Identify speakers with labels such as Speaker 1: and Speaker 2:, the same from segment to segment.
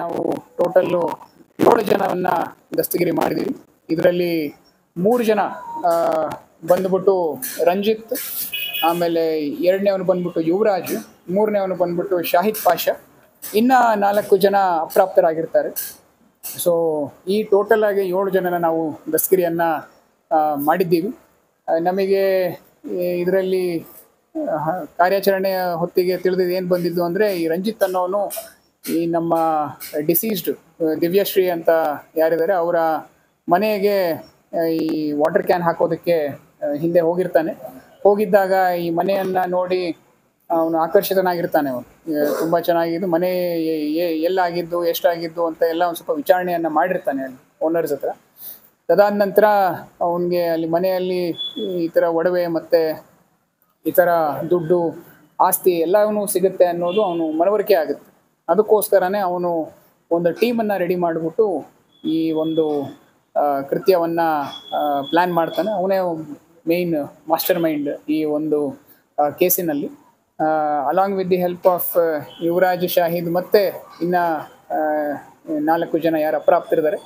Speaker 1: ನಾವು ಟೋಟಲ್ಲು 7 ಜನವನ್ನು ದಸ್ತಗಿರಿ ಮಾಡಿದ್ದೀವಿ. ಇದರಲ್ಲಿ 3 ಜನ ಬಂದ್ಬಿಟ್ಟು ರಂಜಿತ್, ಆಮೇಲೆ 2ನೇವನು ಬಂದ್ಬಿಟ್ಟು ಯುವರಾಜ್, 3ನೇವನು ಬಂದ್ಬಿಟ್ಟು ಶಾಹಿದ್ ಪಾಷಾ, ಇನ್ನು 4 ಜನ ಅಪ್ರಾಪ್ತರಾಗಿರ್ತಾರೆ. ಸೊ ಈ ಟೋಟಲ್ ಆಗಿ 7 ಜನನ ನಾವು ದಸ್ತಗಿರಿಯನ್ನು ಮಾಡಿದ್ದೀವಿ. ನಮಗೆ ಇದರಲ್ಲಿ ಕಾರ್ಯಾಚರಣೆಯ ಹೊತ್ತಿಗೆ ತಿಳಿದಿದ್ದು ಏನು ಬಂದಿದ್ದು ಅಂದರೆ, ಈ ರಂಜಿತ್ ಅನ್ನೋನು ಈ ನಮ್ಮ ಡಿಸೀಸ್ಡ್ ದಿವ್ಯಶ್ರೀ ಅಂತ ಯಾರಿದ್ದಾರೆ ಅವರ ಮನೆಗೆ ಈ ವಾಟರ್ ಕ್ಯಾನ್ ಹಾಕೋದಕ್ಕೆ ಹಿಂದೆ ಹೋಗಿದ್ದಾಗ ಈ ಮನೆಯನ್ನು ನೋಡಿ ಅವನು ಆಕರ್ಷಿತನಾಗಿರ್ತಾನೆ. ಅವನು ತುಂಬ ಚೆನ್ನಾಗಿದ್ದು ಮನೆ ಎಲ್ಲಾಗಿದ್ದು ಎಷ್ಟಾಗಿದ್ದು ಅಂತ ಎಲ್ಲ ಒಂದು ಸ್ವಲ್ಪ ವಿಚಾರಣೆಯನ್ನು ಮಾಡಿರ್ತಾನೆ ಅಲ್ಲಿ ಓನರ್ಸ್ ಹತ್ರ. ಅದಾದ ನಂತರ ಅವನಿಗೆ ಅಲ್ಲಿ ಮನೆಯಲ್ಲಿ ಈ ಥರ ಒಡವೆ ಮತ್ತು ಈ ಥರ ದುಡ್ಡು ಆಸ್ತಿ ಎಲ್ಲವೂ ಸಿಗುತ್ತೆ ಅನ್ನೋದು ಅವನು ಮನವರಿಕೆ ಆಗುತ್ತೆ. ಅದಕ್ಕೋಸ್ಕರನೇ ಅವನು ಒಂದು ಟೀಮನ್ನು ರೆಡಿ ಮಾಡಿಬಿಟ್ಟು ಈ ಒಂದು ಕೃತ್ಯವನ್ನು ಪ್ಲ್ಯಾನ್ ಮಾಡ್ತಾನೆ. ಅವನೇ ಮೇನ್ ಮಾಸ್ಟರ್ ಮೈಂಡ್ ಈ ಒಂದು ಕೇಸಿನಲ್ಲಿ. Along with the help of Yuvraj, Shahid ಮತ್ತು ಇನ್ನು 4 ಜನ ಯಾರು ಅಪ್ರಾಪ್ತರಿದ್ದಾರೆ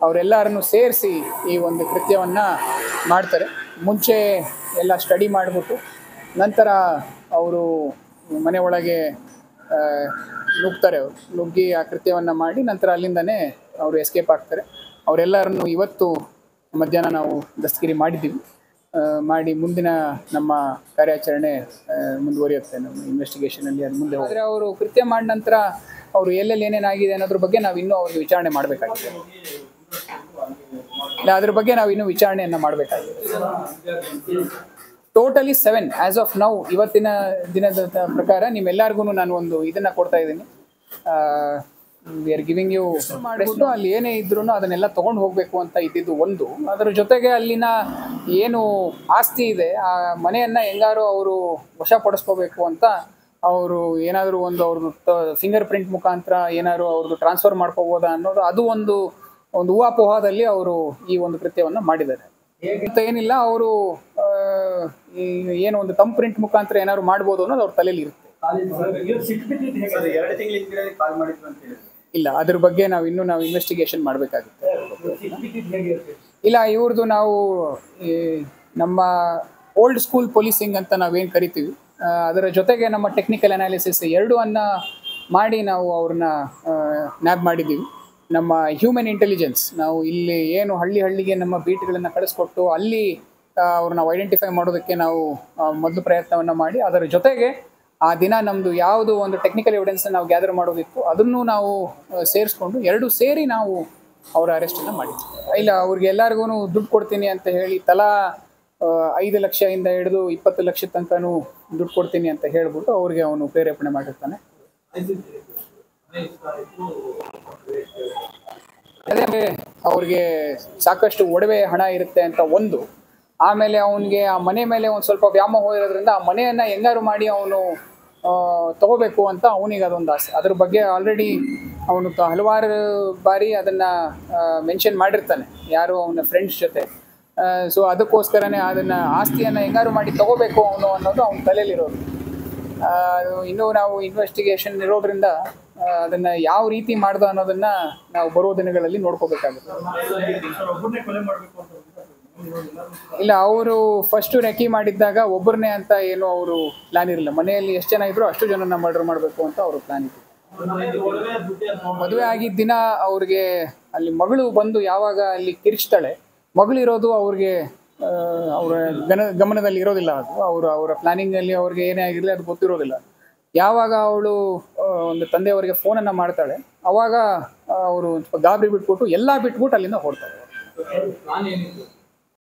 Speaker 1: ಅವರೆಲ್ಲರನ್ನು ಸೇರಿಸಿ ಈ ಒಂದು ಕೃತ್ಯವನ್ನು ಮಾಡ್ತಾರೆ. ಮುಂಚೆ ಎಲ್ಲ ಸ್ಟಡಿ ಮಾಡಿಬಿಟ್ಟು ನಂತರ ಅವರು ಮನೆ ಒಳಗೆ ನುಗ್ತಾರೆ. ಅವರು ನುಗ್ಗಿ ಆ ಕೃತ್ಯವನ್ನು ಮಾಡಿ ನಂತರ ಅಲ್ಲಿಂದನೇ ಅವರು ಎಸ್ಕೇಪ್ ಆಗ್ತಾರೆ. ಅವರೆಲ್ಲರನ್ನು ಇವತ್ತು ಮಧ್ಯಾಹ್ನ ನಾವು ದಸ್ತಗಿರಿ ಮಾಡಿದ್ದೀವಿ. ಮಾಡಿ ಮುಂದಿನ ನಮ್ಮ ಕಾರ್ಯಾಚರಣೆ ಮುಂದುವರಿಯುತ್ತೆ. ನಮ್ಮ ಇನ್ವೆಸ್ಟಿಗೇಷನಲ್ಲಿ ಅದು ಮುಂದೆ ಹೋದರೆ ಅವರು ಕೃತ್ಯ ಮಾಡಿದ ನಂತರ ಅವರು ಎಲ್ಲೆಲ್ಲಿ ಏನೇನಾಗಿದೆ ಅನ್ನೋದ್ರ ಬಗ್ಗೆ ನಾವು ಇನ್ನೂ ಅವ್ರಿಗೆ ವಿಚಾರಣೆ ಮಾಡಬೇಕಾಗಿದೆ. ಅದ್ರ ಬಗ್ಗೆ ನಾವು ಇನ್ನೂ ವಿಚಾರಣೆಯನ್ನು ಮಾಡಬೇಕಾಗಿದೆ. Totally 7 as of now. ಇವತ್ತಿನ ದಿನದ ಪ್ರಕಾರ ನಿಮ್ಮೆಲ್ಲರಿಗೂ ನಾನು ಒಂದು ಇದನ್ನು ಕೊಡ್ತಾ ಇದ್ದೀನಿ. ವಿ ಆರ್ ಗಿವಿಂಗ್ ಯು ಮಾಡಿಷ್ಟು ಅಲ್ಲಿ ಏನೇ ಇದ್ರೂ ಅದನ್ನೆಲ್ಲ ತೊಗೊಂಡು ಹೋಗಬೇಕು ಅಂತ ಇದ್ದಿದ್ದು ಒಂದು. ಅದರ ಜೊತೆಗೆ ಅಲ್ಲಿನ ಏನು ಆಸ್ತಿ ಇದೆ ಆ ಮನೆಯನ್ನು ಹೆಂಗಾರು ಅವರು ವಶಪಡಿಸ್ಕೋಬೇಕು ಅಂತ ಅವರು ಏನಾದರೂ ಒಂದು ಅವ್ರದ್ದು ಫಿಂಗರ್ ಪ್ರಿಂಟ್ ಮುಖಾಂತರ ಏನಾದ್ರು ಅವ್ರದ್ದು ಟ್ರಾನ್ಸ್ಫರ್ ಮಾಡ್ಕೋಬೋದಾ ಅನ್ನೋದು ಅದು ಒಂದು ಊಹಾಪೋಹದಲ್ಲಿ ಅವರು ಈ ಒಂದು ಕೃತ್ಯವನ್ನು ಮಾಡಿದ್ದಾರೆ ಅಂತ ಏನಿಲ್ಲ. ಅವರು ಏನು ಒಂದು ತಮ್ಮ ಪ್ರಿಂಟ್ ಮುಖಾಂತರ ಏನಾದ್ರು ಮಾಡ್ಬೋದು ಅನ್ನೋದು ಅವ್ರ ತಲೆಯಲ್ಲಿ ಇರುತ್ತೆ. ಇಲ್ಲ, ಅದ್ರ ಬಗ್ಗೆ ನಾವು ಇನ್ವೆಸ್ಟಿಗೇಷನ್ ಮಾಡಬೇಕಾಗುತ್ತೆ. ಇಲ್ಲ, ಇವ್ರದ್ದು ನಾವು ನಮ್ಮ ಓಲ್ಡ್ ಸ್ಕೂಲ್ ಪೊಲೀಸಿಂಗ್ ಅಂತ ನಾವೇನು ಕರಿತೀವಿ ಅದರ ಜೊತೆಗೆ ನಮ್ಮ ಟೆಕ್ನಿಕಲ್ ಅನಾಲಿಸಿಸ್ ಎರಡನ್ನ ಮಾಡಿ ನಾವು ಅವ್ರನ್ನ ನ್ಯಾಬ್ ಮಾಡಿದ್ದೀವಿ. ನಮ್ಮ ಹ್ಯೂಮನ್ ಇಂಟೆಲಿಜೆನ್ಸ್ ನಾವು ಇಲ್ಲಿ ಏನು ಹಳ್ಳಿಗೆ ನಮ್ಮ ಬೀಟ್ಗಳನ್ನು ಕಳಿಸ್ಕೊಟ್ಟು ಅಲ್ಲಿ ಅವ್ರನ್ನ ಐಡೆಂಟಿಫೈ ಮಾಡೋದಕ್ಕೆ ನಾವು ಮೊದಲು ಪ್ರಯತ್ನವನ್ನು ಮಾಡಿ ಅದರ ಜೊತೆಗೆ ಆ ದಿನ ನಮ್ಮದು ಯಾವುದು ಒಂದು ಟೆಕ್ನಿಕಲ್ ಎವಿಡೆನ್ಸ್ನ ನಾವು ಗ್ಯಾದರ್ ಮಾಡೋದಿತ್ತು ಅದನ್ನು ನಾವು ಸೇರಿಸ್ಕೊಂಡು ಎರಡು ಸೇರಿ ನಾವು ಅವರ ಅರೆಸ್ಟನ್ನು ಮಾಡಿದ್ವಿ. ಇಲ್ಲ, ಅವ್ರಿಗೆ ಎಲ್ಲರಿಗೂ ದುಡ್ಡು ಕೊಡ್ತೀನಿ ಅಂತ ಹೇಳಿ ತಲಾ 5 ಲಕ್ಷದಿಂದ ಹಿಡಿದು 20 ಲಕ್ಷದ ತನಕನೂ ದುಡ್ಡು ಕೊಡ್ತೀನಿ ಅಂತ ಹೇಳ್ಬಿಟ್ಟು ಅವ್ರಿಗೆ ಅವನು ಪ್ರೇರೇಪಣೆ ಮಾಡಿರ್ತಾನೆ. ಅದೇ ಅವ್ರಿಗೆ ಸಾಕಷ್ಟು ಒಡವೆ ಹಣ ಇರುತ್ತೆ ಅಂತ ಒಂದು. ಆಮೇಲೆ ಅವನಿಗೆ ಆ ಮನೆ ಮೇಲೆ ಒಂದು ಸ್ವಲ್ಪ ವ್ಯಾಮೋಹ ಇರೋದ್ರಿಂದ ಆ ಮನೆಯನ್ನು ಹೆಂಗಾರು ಮಾಡಿ ಅವನು ತಗೋಬೇಕು ಅಂತ ಅವನಿಗೆ ಅದೊಂದು ಆಸೆ. ಅದ್ರ ಬಗ್ಗೆ ಆಲ್ರೆಡಿ ಅವನು ಹಲವಾರು ಬಾರಿ ಅದನ್ನು ಮೆನ್ಷನ್ ಮಾಡಿರ್ತಾನೆ ಯಾರು ಅವನ ಫ್ರೆಂಡ್ಸ್ ಜೊತೆ. ಸೊ ಅದಕ್ಕೋಸ್ಕರನೇ ಅದನ್ನು ಆಸ್ತಿಯನ್ನು ಹೆಂಗಾರು ಮಾಡಿ ತಗೋಬೇಕು ಅವನು ಅನ್ನೋದು ಅವನ ತಲೆಯಲ್ಲಿರೋದು. ಇನ್ನೂ ನಾವು ಇನ್ವೆಸ್ಟಿಗೇಷನ್ ಇರೋದ್ರಿಂದ ಅದನ್ನು ಯಾವ ರೀತಿ ಮಾಡ್ದ ಅನ್ನೋದನ್ನು ನಾವು ಬರೋ ದಿನಗಳಲ್ಲಿ ನೋಡ್ಕೋಬೇಕಾಗುತ್ತೆ. ಇಲ್ಲ, ಅವರು ಫಸ್ಟು ರೆಕಿ ಮಾಡಿದ್ದಾಗ ಒಬ್ಬರನ್ನೇ ಅಂತ ಏನು ಅವರು ಪ್ಲಾನ್ ಇರಲಿಲ್ಲ. ಮನೆಯಲ್ಲಿ ಎಷ್ಟು ಜನ ಇದ್ರು ಅಷ್ಟು ಜನನ ಮರ್ಡರ್ ಮಾಡಬೇಕು ಅಂತ ಅವರು ಪ್ಲಾನ್ ಇತ್ತು. ಮದುವೆ ಆಗಿದ್ದ ದಿನ ಅವ್ರಿಗೆ ಅಲ್ಲಿ ಮಗಳು ಬಂದು ಯಾವಾಗ ಅಲ್ಲಿ ಕಿರಿಚ್ತಾಳೆ, ಮಗಳಿರೋದು ಅವ್ರಿಗೆ ಅವರ ಗಮನದಲ್ಲಿ ಇರೋದಿಲ್ಲ. ಅದು ಅವರ ಪ್ಲಾನಿಂಗಲ್ಲಿ ಅವ್ರಿಗೆ ಏನೇ ಆಗಿರಲಿ ಅದು ಗೊತ್ತಿರೋದಿಲ್ಲ. ಯಾವಾಗ ಅವಳು ಒಂದು ತಂದೆಯವರಿಗೆ ಫೋನನ್ನು ಮಾಡ್ತಾಳೆ ಅವಾಗ ಅವರು ಗಾಬರಿ ಬಿಟ್ಬಿಟ್ಟು ಎಲ್ಲ ಬಿಟ್ಬಿಟ್ಟು ಅಲ್ಲಿಂದ ಹೊರಡ್ತಾರೆ.